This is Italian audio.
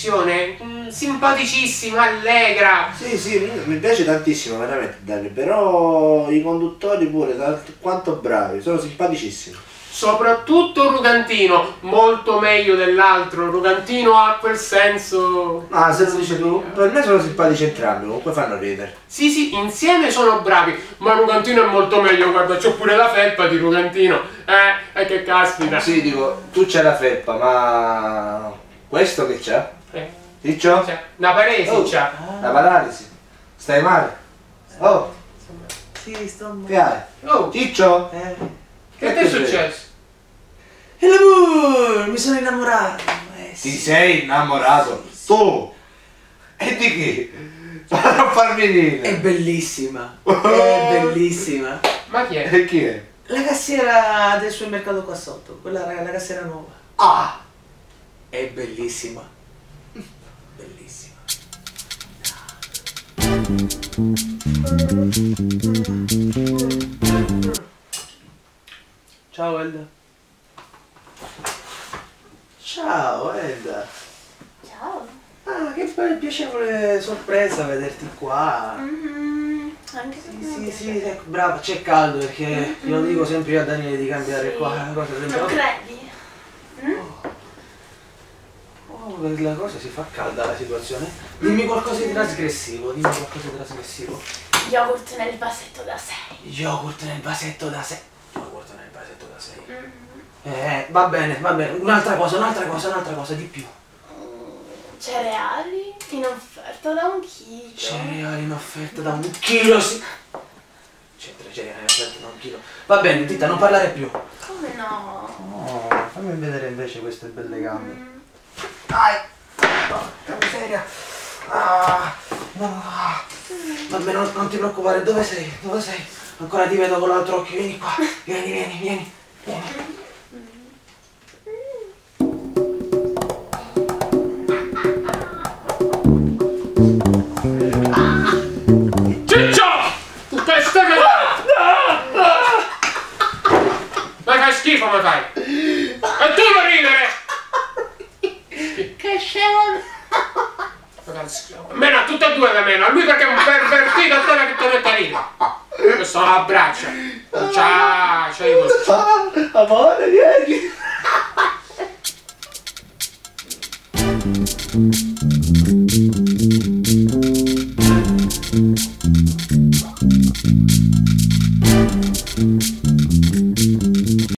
trasmissione, simpaticissima, allegra. Sì, mi piace tantissimo, veramente, Dani, però i conduttori pure, quanto bravi, sono simpaticissimi. Soprattutto Rugantino, molto meglio dell'altro. Rugantino ha quel senso... Ah, se lo dici tu, per me sono simpatici entrambi, comunque fanno ridere. Sì, insieme sono bravi, ma Rugantino è molto meglio, guarda, c'ho pure la felpa di Rugantino. Che caspita. Sì, dico, tu c'hai la felpa, ma... questo che c'ha? Ciccio? Una paresi c'ha. La paralisi. Stai male? Oh, Sì, sto che hai? Oh, Ciccio? che ti è successo? E l'amore, mi sono innamorato. Ti Sì. sei innamorato? Tu? E di chi? Vado a farmi dire. È bellissima. È bellissima. Ma chi è? E chi è? La cassiera del supermercato qua sotto, quella la cassiera nuova. Ah! È bellissima. Bellissima. Ciao Elda. Ciao Elda. Ciao. Ah, che piacevole sorpresa vederti qua. Anche per me. Sì, ecco, brava, c'è caldo perché glielo dico sempre io a Daniele di cambiare Sì. qua la cosa Non temperatura. credi? Oh, la cosa si fa calda la situazione. Dimmi qualcosa di trasgressivo, dimmi qualcosa di trasgressivo. Yogurt nel vasetto da 6. Yogurt nel vasetto da 6. Yogurt nel vasetto da 6. Va bene, un'altra cosa, di più. Cereali in offerta da 1 chilo. Cereali in offerta da 1 chilo, sì. Cereali in offerta da 1 chilo. Va bene, Tita, non parlare più. Come no? Oh, fammi vedere invece queste belle gambe. Dai! Porca miseria! No. Vabbè, non ti preoccupare, dove sei? Dove sei? Ancora ti vedo con l'altro occhio, vieni qua. Vieni. Ciccio! Che stai facendo? Ma fai schifo, ma fai! E tu non ridere! Che scemo! Meno a tutte e due da meno, a lui perché è un pervertito, a te che te ne carina. Questo non abbraccia. Ciao, Amore, vieni!